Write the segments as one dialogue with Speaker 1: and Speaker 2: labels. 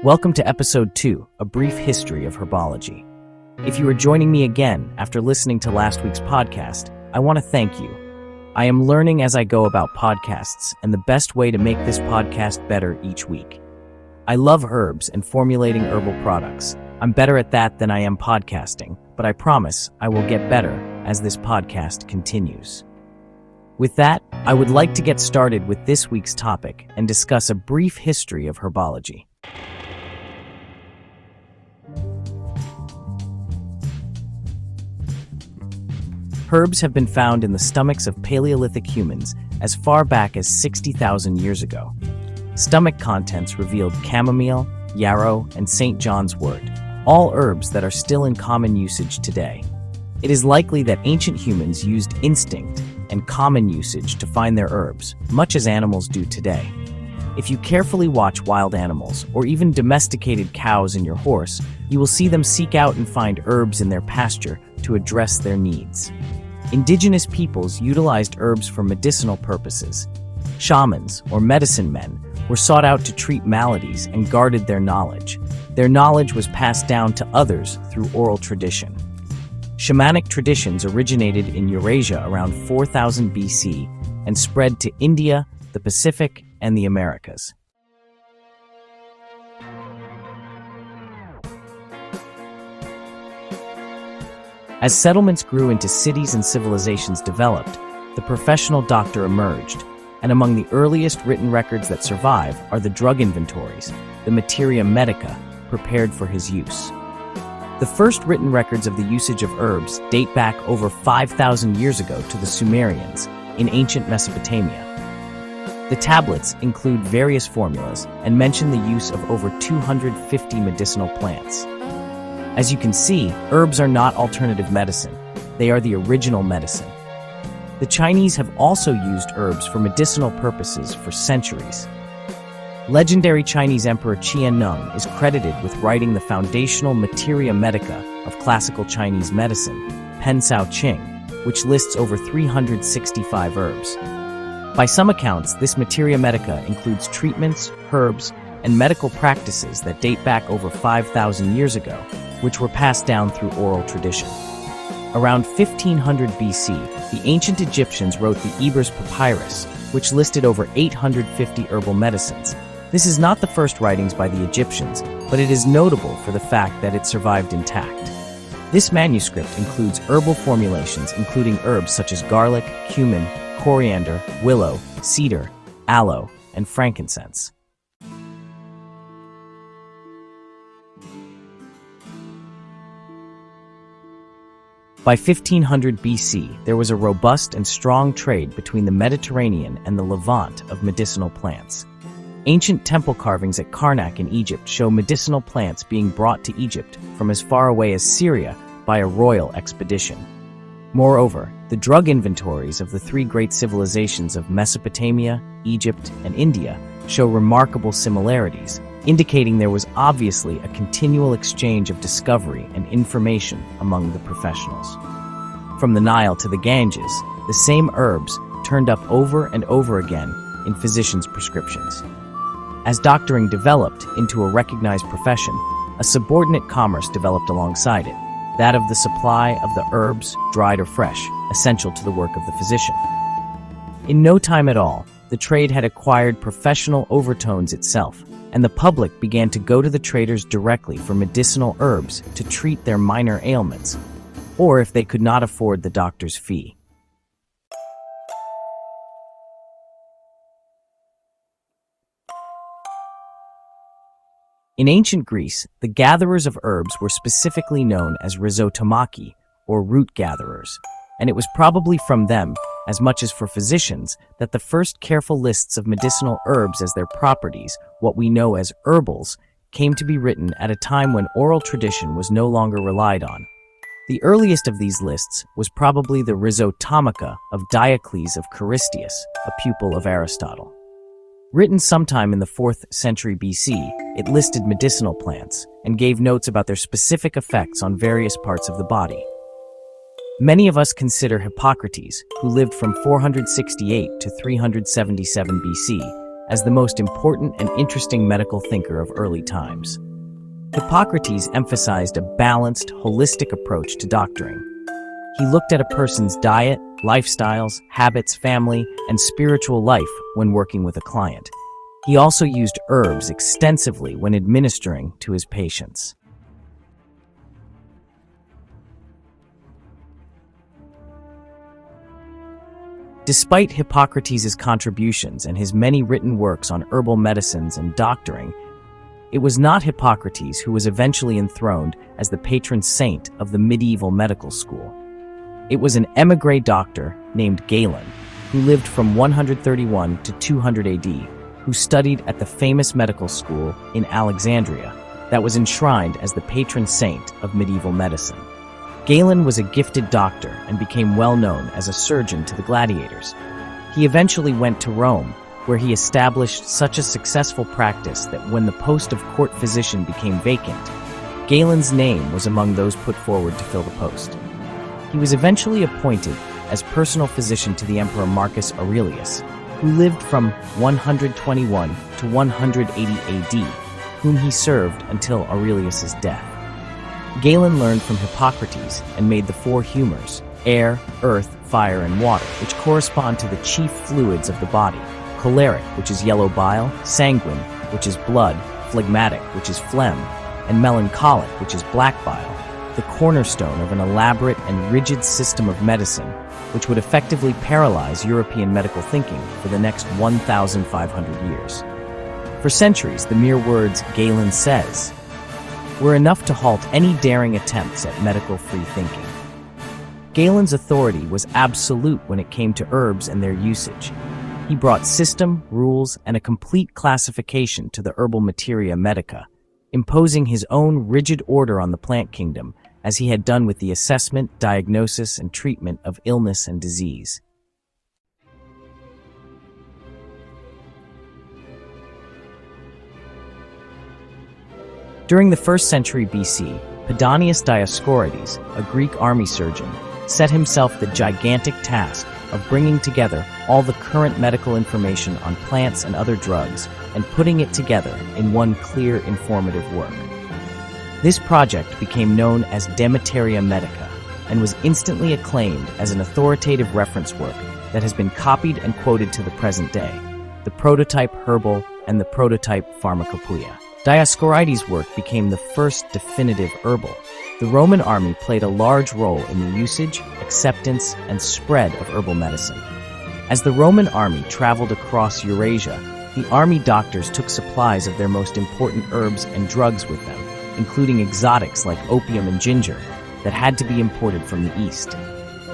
Speaker 1: Welcome to Episode 2, A Brief History of Herbology. If you are joining me again after listening to last week's podcast, I want to thank you. I am learning as I go about podcasts and the best way to make this podcast better each week. I love herbs and formulating herbal products. I'm better at that than I am podcasting, but I promise I will get better as this podcast continues. With that, I would like to get started with this week's topic and discuss a brief history of herbology. Herbs have been found in the stomachs of Paleolithic humans as far back as 60,000 years ago. Stomach contents revealed chamomile, yarrow, and St. John's wort, all herbs that are still in common usage today. It is likely that ancient humans used instinct and common usage to find their herbs, much as animals do today. If you carefully watch wild animals, or even domesticated cows and your horse, you will see them seek out and find herbs in their pasture to address their needs. Indigenous peoples utilized herbs for medicinal purposes. Shamans, or medicine men, were sought out to treat maladies and guarded their knowledge. Their knowledge was passed down to others through oral tradition. Shamanic traditions originated in Eurasia around 4000 BC and spread to India, the Pacific, and the Americas. As settlements grew into cities and civilizations developed, the professional doctor emerged, and among the earliest written records that survive are the drug inventories, the materia medica, prepared for his use. The first written records of the usage of herbs date back over 5,000 years ago to the Sumerians in ancient Mesopotamia. The tablets include various formulas and mention the use of over 250 medicinal plants. As you can see, herbs are not alternative medicine. They are the original medicine. The Chinese have also used herbs for medicinal purposes for centuries. Legendary Chinese Emperor Qianlong is credited with writing the foundational materia medica of classical Chinese medicine, Pen Sao Qing, which lists over 365 herbs. By some accounts, this materia medica includes treatments, herbs, and medical practices that date back over 5,000 years ago, which were passed down through oral tradition. Around 1500 BC, the ancient Egyptians wrote the Ebers Papyrus, which listed over 850 herbal medicines. This is not the first writings by the Egyptians, but it is notable for the fact that it survived intact. This manuscript includes herbal formulations including herbs such as garlic, cumin, coriander, willow, cedar, aloe, and frankincense. By 1500 BC, there was a robust and strong trade between the Mediterranean and the Levant of medicinal plants. Ancient temple carvings at Karnak in Egypt show medicinal plants being brought to Egypt from as far away as Syria by a royal expedition. Moreover, the drug inventories of the three great civilizations of Mesopotamia, Egypt, and India show remarkable similarities, indicating there was obviously a continual exchange of discovery and information among the professionals. From the Nile to the Ganges, the same herbs turned up over and over again in physicians' prescriptions. As doctoring developed into a recognized profession, a subordinate commerce developed alongside it, that of the supply of the herbs, dried or fresh, essential to the work of the physician. In no time at all, the trade had acquired professional overtones itself, and the public began to go to the traders directly for medicinal herbs to treat their minor ailments, or if they could not afford the doctor's fee. In ancient Greece, the gatherers of herbs were specifically known as rhizotomaki, or root gatherers, and it was probably from them, as much as for physicians, that the first careful lists of medicinal herbs as their properties, what we know as herbals, came to be written at a time when oral tradition was no longer relied on. The earliest of these lists was probably the Rhizotomica of Diocles of Carystius, a pupil of Aristotle. Written sometime in the 4th century BC, it listed medicinal plants and gave notes about their specific effects on various parts of the body. Many of us consider Hippocrates, who lived from 468 to 377 BC, as the most important and interesting medical thinker of early times. Hippocrates emphasized a balanced, holistic approach to doctoring. He looked at a person's diet, lifestyles, habits, family, and spiritual life when working with a client. He also used herbs extensively when administering to his patients. Despite Hippocrates' contributions and his many written works on herbal medicines and doctoring, it was not Hippocrates who was eventually enthroned as the patron saint of the medieval medical school. It was an émigré doctor named Galen, who lived from 131 to 200 AD, who studied at the famous medical school in Alexandria that was enshrined as the patron saint of medieval medicine. Galen was a gifted doctor and became well known as a surgeon to the gladiators. He eventually went to Rome, where he established such a successful practice that when the post of court physician became vacant, Galen's name was among those put forward to fill the post. He was eventually appointed as personal physician to the Emperor Marcus Aurelius, who lived from 121 to 180 AD, whom he served until Aurelius's death. Galen learned from Hippocrates and made the four humors: air, earth, fire, and water, which correspond to the chief fluids of the body: choleric, which is yellow bile; sanguine, which is blood; phlegmatic, which is phlegm; and melancholic, which is black bile, the cornerstone of an elaborate and rigid system of medicine, which would effectively paralyze European medical thinking for the next 1,500 years. For centuries, the mere words "Galen says" were enough to halt any daring attempts at medical free thinking. Galen's authority was absolute when it came to herbs and their usage. He brought system, rules, and a complete classification to the herbal materia medica, imposing his own rigid order on the plant kingdom, as he had done with the assessment, diagnosis, and treatment of illness and disease. During the 1st century BC, Pedanius Dioscorides, a Greek army surgeon, set himself the gigantic task of bringing together all the current medical information on plants and other drugs and putting it together in one clear, informative work. This project became known as De Materia Medica and was instantly acclaimed as an authoritative reference work that has been copied and quoted to the present day: the prototype Herbal and the prototype Pharmacopoeia. Dioscorides' work became the first definitive herbal. The Roman army played a large role in the usage, acceptance, and spread of herbal medicine. As the Roman army traveled across Eurasia, the army doctors took supplies of their most important herbs and drugs with them, including exotics like opium and ginger that had to be imported from the east.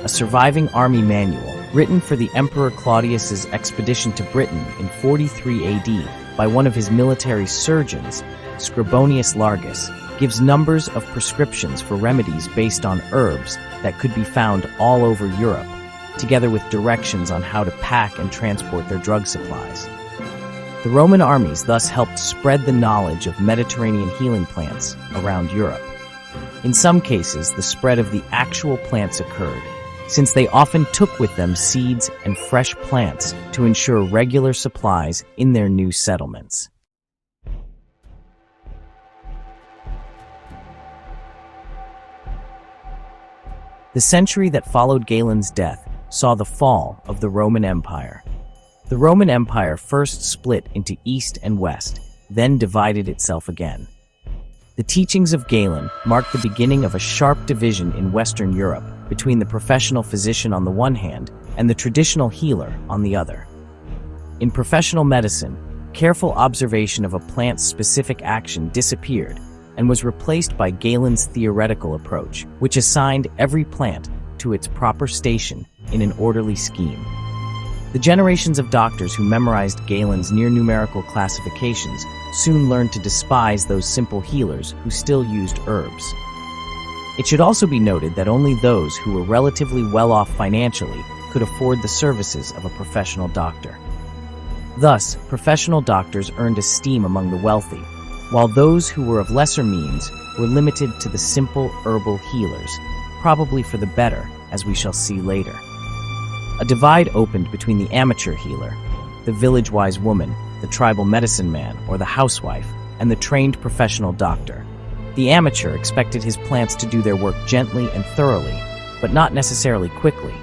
Speaker 1: A surviving army manual, written for the Emperor Claudius's expedition to Britain in 43 AD by one of his military surgeons, Scribonius Largus, gives numbers of prescriptions for remedies based on herbs that could be found all over Europe, together with directions on how to pack and transport their drug supplies. The Roman armies thus helped spread the knowledge of Mediterranean healing plants around Europe. In some cases, the spread of the actual plants occurred, since they often took with them seeds and fresh plants to ensure regular supplies in their new settlements. The century that followed Galen's death saw the fall of the Roman Empire. The Roman Empire first split into East and West, then divided itself again. The teachings of Galen marked the beginning of a sharp division in Western Europe between the professional physician on the one hand and the traditional healer on the other. In professional medicine, careful observation of a plant's specific action disappeared and was replaced by Galen's theoretical approach, which assigned every plant to its proper station in an orderly scheme. The generations of doctors who memorized Galen's near-numerical classifications soon learned to despise those simple healers who still used herbs. It should also be noted that only those who were relatively well-off financially could afford the services of a professional doctor. Thus, professional doctors earned esteem among the wealthy, while those who were of lesser means were limited to the simple herbal healers, probably for the better, as we shall see later. A divide opened between the amateur healer, the village-wise woman, the tribal medicine man or the housewife, and the trained professional doctor. The amateur expected his plants to do their work gently and thoroughly, but not necessarily quickly.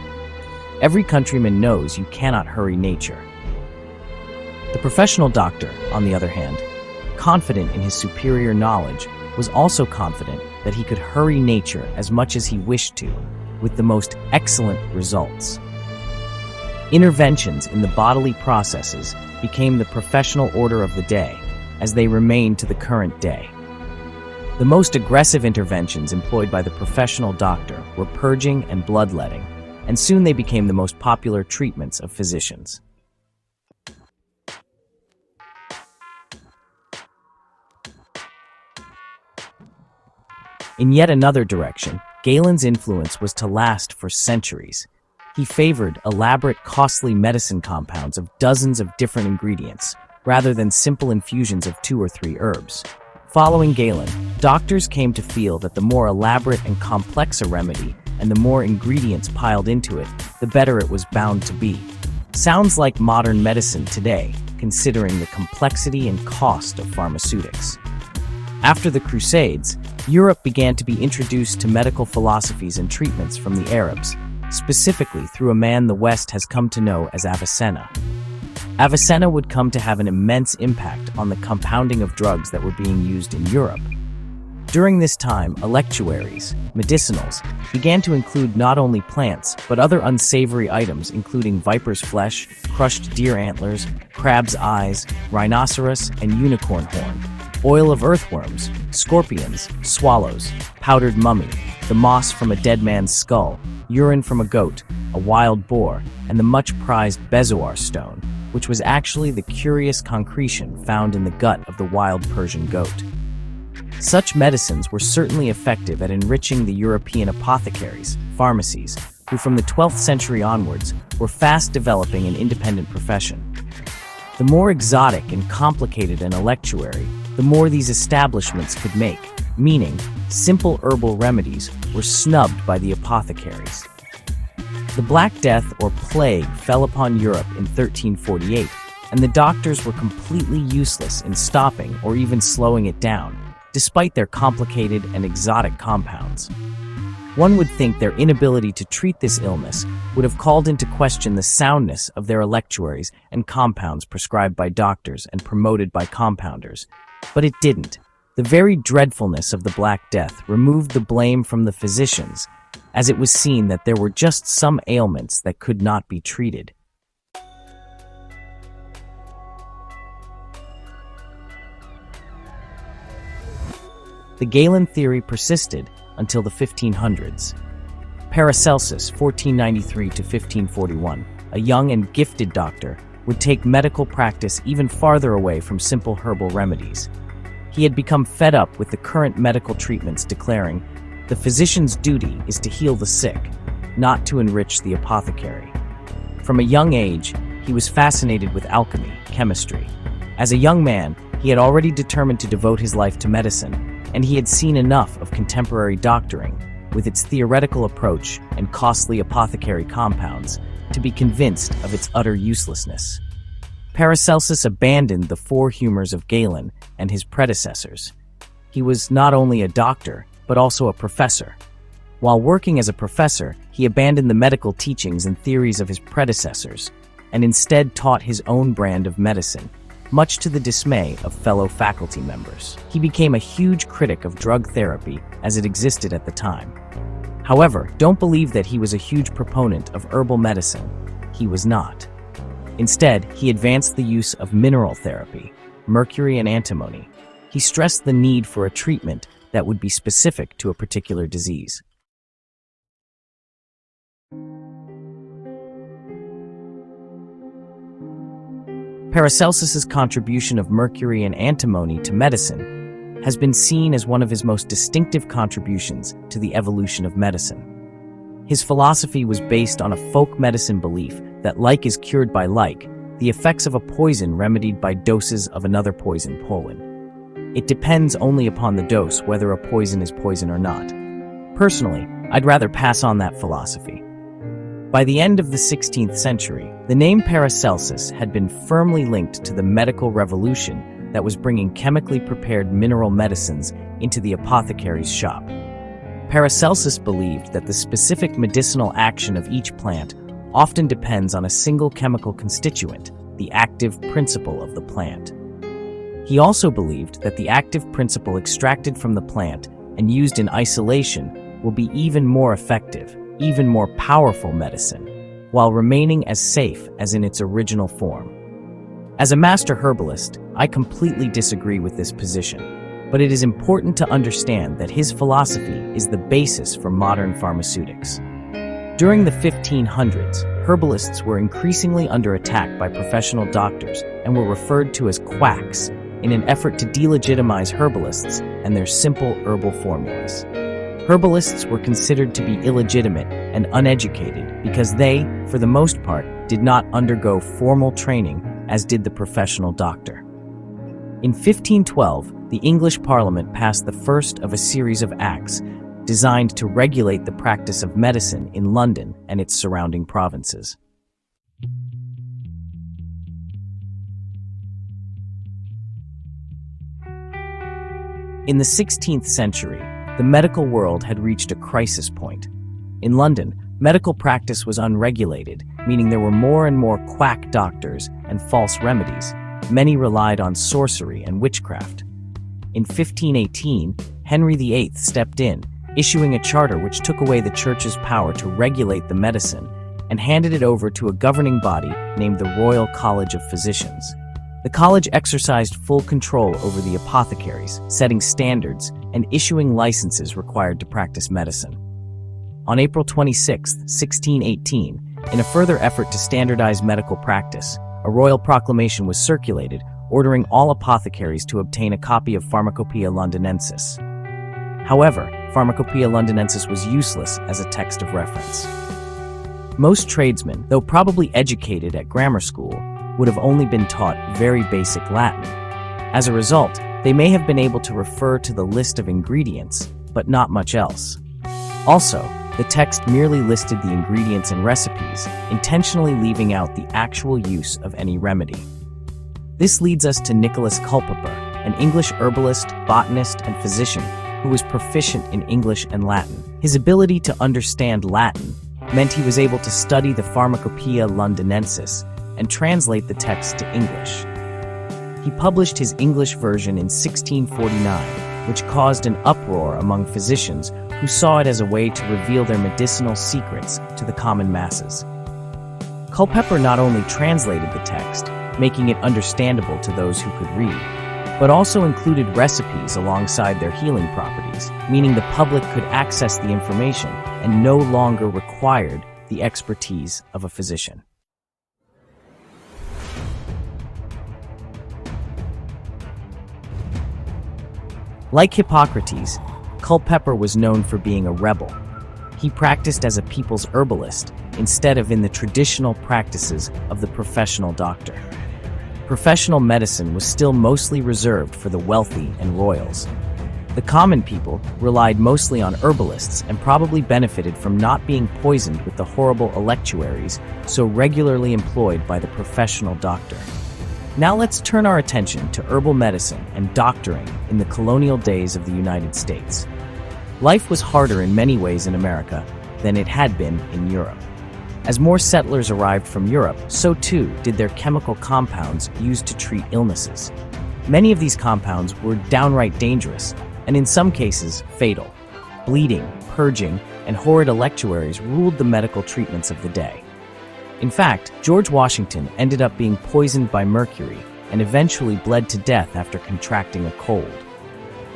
Speaker 1: Every countryman knows you cannot hurry nature. The professional doctor, on the other hand, confident in his superior knowledge, was also confident that he could hurry nature as much as he wished to, with the most excellent results. Interventions in the bodily processes became the professional order of the day, as they remain to the current day. The most aggressive interventions employed by the professional doctor were purging and bloodletting, and soon they became the most popular treatments of physicians. In yet another direction, Galen's influence was to last for centuries. He favored elaborate, costly medicine compounds of dozens of different ingredients, rather than simple infusions of 2 or 3 herbs. Following Galen, doctors came to feel that the more elaborate and complex a remedy, and the more ingredients piled into it, the better it was bound to be. Sounds like modern medicine today, considering the complexity and cost of pharmaceutics. After the Crusades, Europe began to be introduced to medical philosophies and treatments from the Arabs, specifically through a man the West has come to know as Avicenna. Avicenna would come to have an immense impact on the compounding of drugs that were being used in Europe. During this time, electuaries, medicinals, began to include not only plants, but other unsavory items including viper's flesh, crushed deer antlers, crab's eyes, rhinoceros and unicorn horn, oil of earthworms, scorpions, swallows, powdered mummy, the moss from a dead man's skull, urine from a goat, a wild boar, and the much-prized bezoar stone, which was actually the curious concretion found in the gut of the wild Persian goat. Such medicines were certainly effective at enriching the European apothecaries, pharmacies, who from the 12th century onwards were fast developing an independent profession. The more exotic and complicated an electuary, the more these establishments could make, meaning simple herbal remedies were snubbed by the apothecaries. The Black Death or Plague fell upon Europe in 1348, and the doctors were completely useless in stopping or even slowing it down, despite their complicated and exotic compounds. One would think their inability to treat this illness would have called into question the soundness of their electuaries and compounds prescribed by doctors and promoted by compounders, but it didn't. The very dreadfulness of the Black Death removed the blame from the physicians, as it was seen that there were just some ailments that could not be treated. The Galen theory persisted until the 1500s. Paracelsus, 1493 to 1541, a young and gifted doctor, would take medical practice even farther away from simple herbal remedies. He had become fed up with the current medical treatments, declaring, "The physician's duty is to heal the sick, not to enrich the apothecary." From a young age, he was fascinated with alchemy, chemistry. As a young man, he had already determined to devote his life to medicine, and he had seen enough of contemporary doctoring, with its theoretical approach and costly apothecary compounds, to be convinced of its utter uselessness. Paracelsus abandoned the 4 humors of Galen and his predecessors. He was not only a doctor, but also a professor. While working as a professor, he abandoned the medical teachings and theories of his predecessors, and instead taught his own brand of medicine, much to the dismay of fellow faculty members. He became a huge critic of drug therapy as it existed at the time. However, don't believe that he was a huge proponent of herbal medicine. He was not. Instead, he advanced the use of mineral therapy, mercury and antimony. He stressed the need for a treatment that would be specific to a particular disease. Paracelsus's contribution of mercury and antimony to medicine has been seen as one of his most distinctive contributions to the evolution of medicine. His philosophy was based on a folk medicine belief that like is cured by like, the effects of a poison remedied by doses of another poison pollen. It depends only upon the dose whether a poison is poison or not. Personally, I'd rather pass on that philosophy. By the end of the 16th century, the name Paracelsus had been firmly linked to the medical revolution that was bringing chemically prepared mineral medicines into the apothecary's shop. Paracelsus believed that the specific medicinal action of each plant often depends on a single chemical constituent, the active principle of the plant. He also believed that the active principle extracted from the plant and used in isolation will be even more effective, even more powerful medicine, while remaining as safe as in its original form. As a master herbalist, I completely disagree with this position, but it is important to understand that his philosophy is the basis for modern pharmaceutics. During the 1500s, herbalists were increasingly under attack by professional doctors and were referred to as quacks in an effort to delegitimize herbalists and their simple herbal formulas. Herbalists were considered to be illegitimate and uneducated because they, for the most part, did not undergo formal training as did the professional doctor. In 1512, the English Parliament passed the first of a series of acts designed to regulate the practice of medicine in London and its surrounding provinces. In the 16th century, the medical world had reached a crisis point. In London, medical practice was unregulated, meaning there were more and more quack doctors and false remedies. Many relied on sorcery and witchcraft. In 1518, Henry VIII stepped in, issuing a charter which took away the Church's power to regulate the medicine and handed it over to a governing body named the Royal College of Physicians. The college exercised full control over the apothecaries, setting standards and issuing licenses required to practice medicine. On April 26, 1618, in a further effort to standardize medical practice, a royal proclamation was circulated ordering all apothecaries to obtain a copy of Pharmacopoeia Londinensis. However, Pharmacopoeia Londinensis was useless as a text of reference. Most tradesmen, though probably educated at grammar school, would have only been taught very basic Latin. As a result, they may have been able to refer to the list of ingredients, but not much else. Also, the text merely listed the ingredients and recipes, intentionally leaving out the actual use of any remedy. This leads us to Nicholas Culpeper, an English herbalist, botanist, and physician who was proficient in English and Latin. His ability to understand Latin meant he was able to study the Pharmacopoeia Londinensis and translate the text to English. He published his English version in 1649, which caused an uproar among physicians who saw it as a way to reveal their medicinal secrets to the common masses. Culpeper not only translated the text, making it understandable to those who could read, but also included recipes alongside their healing properties, meaning the public could access the information and no longer required the expertise of a physician. Like Hippocrates, Culpeper was known for being a rebel. He practiced as a people's herbalist instead of in the traditional practices of the professional doctor. Professional medicine was still mostly reserved for the wealthy and royals. The common people relied mostly on herbalists and probably benefited from not being poisoned with the horrible electuaries so regularly employed by the professional doctor. Now let's turn our attention to herbal medicine and doctoring in the colonial days of the United States. Life was harder in many ways in America than it had been in Europe. As more settlers arrived from Europe, so too did their chemical compounds used to treat illnesses. Many of these compounds were downright dangerous, and in some cases, fatal. Bleeding, purging, and horrid electuaries ruled the medical treatments of the day. In fact, George Washington ended up being poisoned by mercury and eventually bled to death after contracting a cold.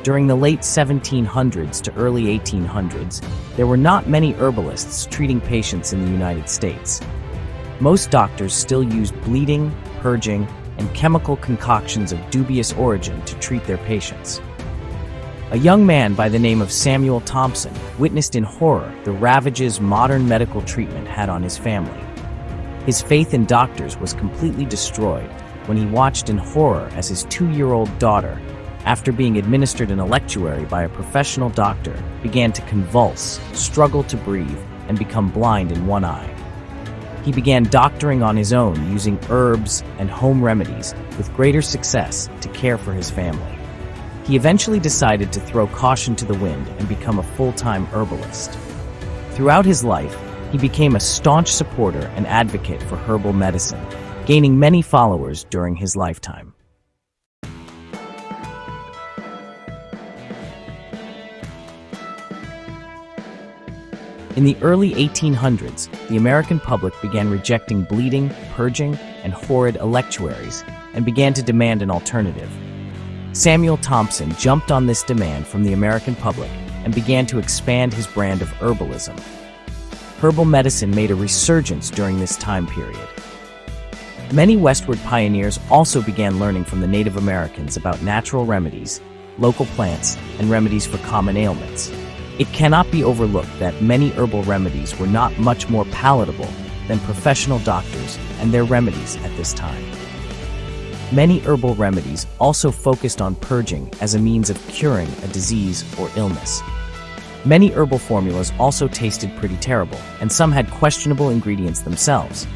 Speaker 1: During the late 1700s to early 1800s, there were not many herbalists treating patients in the United States. Most doctors still used bleeding, purging, and chemical concoctions of dubious origin to treat their patients. A young man by the name of Samuel Thompson witnessed in horror the ravages modern medical treatment had on his family. His faith in doctors was completely destroyed when he watched in horror as his 2-year-old daughter, after being administered an electuary by a professional doctor, began to convulse, struggle to breathe, and become blind in one eye. He began doctoring on his own using herbs and home remedies with greater success to care for his family. He eventually decided to throw caution to the wind and become a full-time herbalist. Throughout his life, he became a staunch supporter and advocate for herbal medicine, gaining many followers during his lifetime. In the early 1800s, the American public began rejecting bleeding, purging, and horrid electuaries and began to demand an alternative. Samuel Thompson jumped on this demand from the American public and began to expand his brand of herbalism. Herbal medicine made a resurgence during this time period. Many westward pioneers also began learning from the Native Americans about natural remedies, local plants, and remedies for common ailments. It cannot be overlooked that many herbal remedies were not much more palatable than professional doctors and their remedies at this time. Many herbal remedies also focused on purging as a means of curing a disease or illness. Many herbal formulas also tasted pretty terrible, and some had questionable ingredients themselves.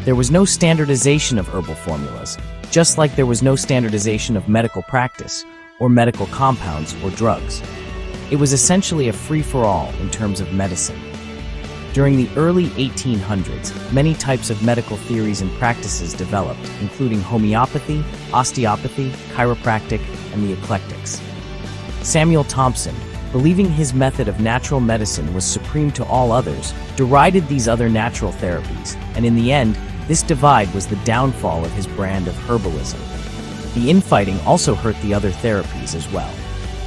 Speaker 1: There was no standardization of herbal formulas, just like there was no standardization of medical practice or medical compounds or drugs. It was essentially a free-for-all in terms of medicine. During the early 1800s, many types of medical theories and practices developed, including homeopathy, osteopathy, chiropractic, and the eclectics. Samuel Thompson, believing his method of natural medicine was supreme to all others, derided these other natural therapies, and in the end, this divide was the downfall of his brand of herbalism. The infighting also hurt the other therapies as well.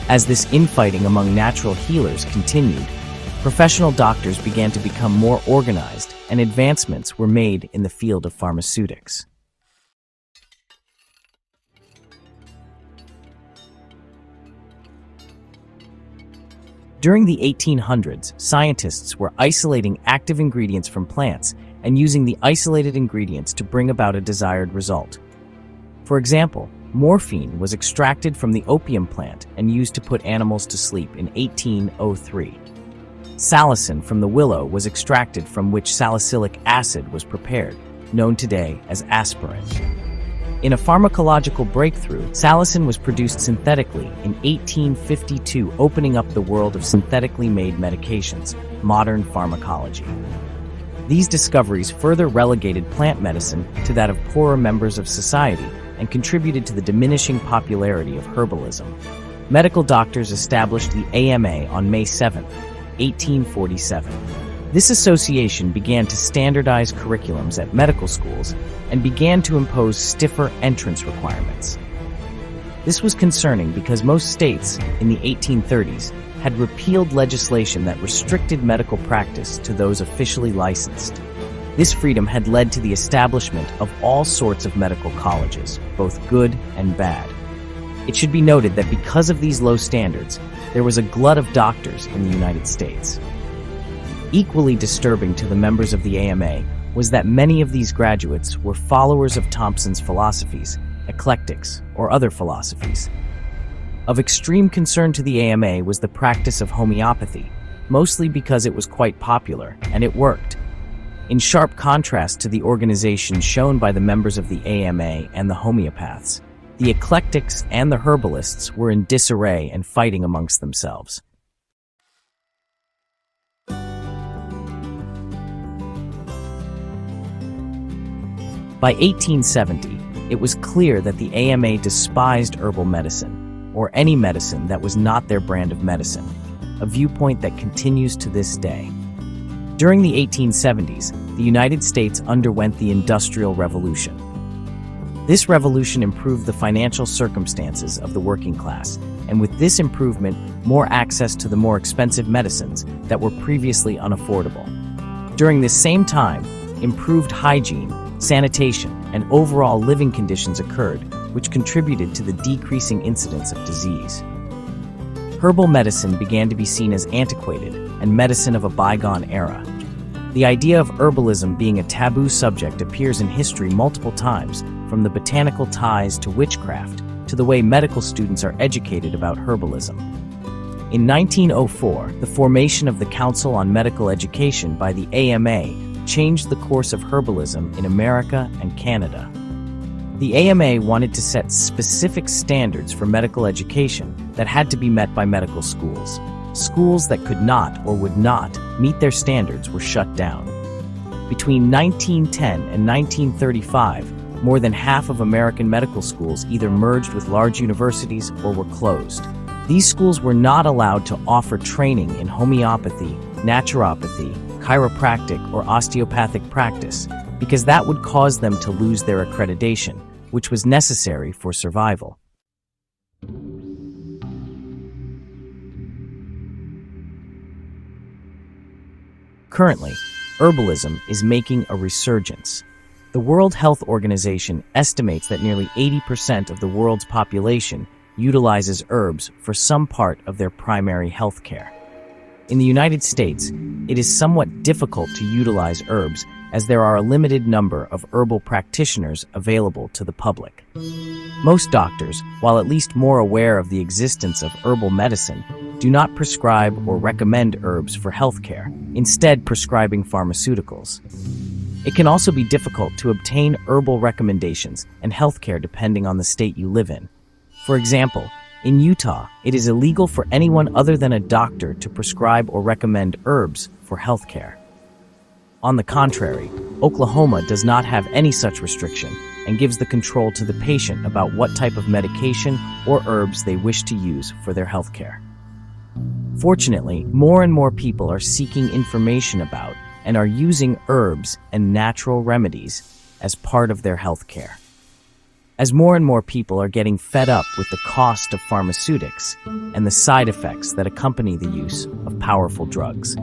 Speaker 1: As this infighting among natural healers continued, professional doctors began to become more organized and advancements were made in the field of pharmaceutics. During the 1800s, scientists were isolating active ingredients from plants and using the isolated ingredients to bring about a desired result. For example, morphine was extracted from the opium plant and used to put animals to sleep in 1803. Salicin from the willow was extracted from which salicylic acid was prepared, known today as aspirin. In a pharmacological breakthrough, salicin was produced synthetically in 1852, opening up the world of synthetically made medications, modern pharmacology. These discoveries further relegated plant medicine to that of poorer members of society and contributed to the diminishing popularity of herbalism. Medical doctors established the AMA on May 7, 1847. This association began to standardize curriculums at medical schools and began to impose stiffer entrance requirements. This was concerning because most states in the 1830s had repealed legislation that restricted medical practice to those officially licensed. This freedom had led to the establishment of all sorts of medical colleges, both good and bad. It should be noted that because of these low standards, there was a glut of doctors in the United States. Equally disturbing to the members of the AMA was that many of these graduates were followers of Thompson's philosophies, eclectics, or other philosophies. Of extreme concern to the AMA was the practice of homeopathy, mostly because it was quite popular, and it worked. In sharp contrast to the organization shown by the members of the AMA and the homeopaths, the eclectics and the herbalists were in disarray and fighting amongst themselves. By 1870, it was clear that the AMA despised herbal medicine, or any medicine that was not their brand of medicine, a viewpoint that continues to this day. During the 1870s, the United States underwent the Industrial Revolution. This revolution improved the financial circumstances of the working class, and with this improvement, more access to the more expensive medicines that were previously unaffordable. During this same time, improved hygiene, sanitation, and overall living conditions occurred, which contributed to the decreasing incidence of disease. Herbal medicine began to be seen as antiquated and medicine of a bygone era. The idea of herbalism being a taboo subject appears in history multiple times, from the botanical ties to witchcraft, to the way medical students are educated about herbalism. In 1904, the formation of the Council on Medical Education by the AMA changed the course of herbalism in America and Canada. The AMA wanted to set specific standards for medical education that had to be met by medical schools. Schools that could not or would not meet their standards were shut down. Between 1910 and 1935, more than half of American medical schools either merged with large universities or were closed. These schools were not allowed to offer training in homeopathy, naturopathy, chiropractic, or osteopathic practice because that would cause them to lose their accreditation, which was necessary for survival. Currently, herbalism is making a resurgence. The World Health Organization estimates that nearly 80% of the world's population utilizes herbs for some part of their primary health care. In the United States, it is somewhat difficult to utilize herbs as there are a limited number of herbal practitioners available to the public. Most doctors, while at least more aware of the existence of herbal medicine, do not prescribe or recommend herbs for healthcare, instead prescribing pharmaceuticals. It can also be difficult to obtain herbal recommendations and healthcare depending on the state you live in. For example, in Utah, it is illegal for anyone other than a doctor to prescribe or recommend herbs for healthcare. On the contrary, Oklahoma does not have any such restriction and gives the control to the patient about what type of medication or herbs they wish to use for their healthcare. Fortunately, more and more people are seeking information about and are using herbs and natural remedies as part of their healthcare. As more and more people are getting fed up with the cost of pharmaceutics and the side effects that accompany the use of powerful drugs.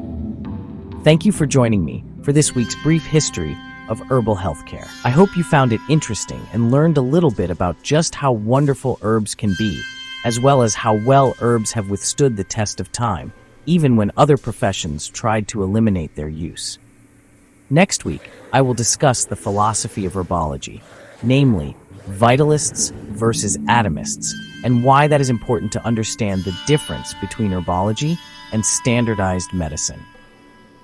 Speaker 1: Thank you for joining me for this week's brief history of herbal healthcare. I hope you found it interesting and learned a little bit about just how wonderful herbs can be, as well as how well herbs have withstood the test of time, even when other professions tried to eliminate their use. Next week, I will discuss the philosophy of herbology, namely, vitalists versus atomists, and why that is important to understand the difference between herbology and standardized medicine.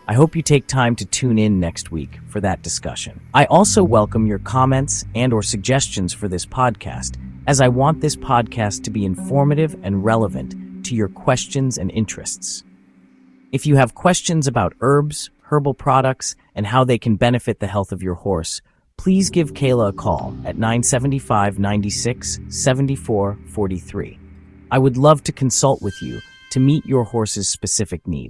Speaker 1: I hope you take time to tune in next week for that discussion. I also welcome your comments and/or suggestions for this podcast, as I want this podcast to be informative and relevant to your questions and interests. If you have questions about herbs, herbal products, and how they can benefit the health of your horse, please give Kayla a call at 975-96-74-43. I would love to consult with you to meet your horse's specific needs.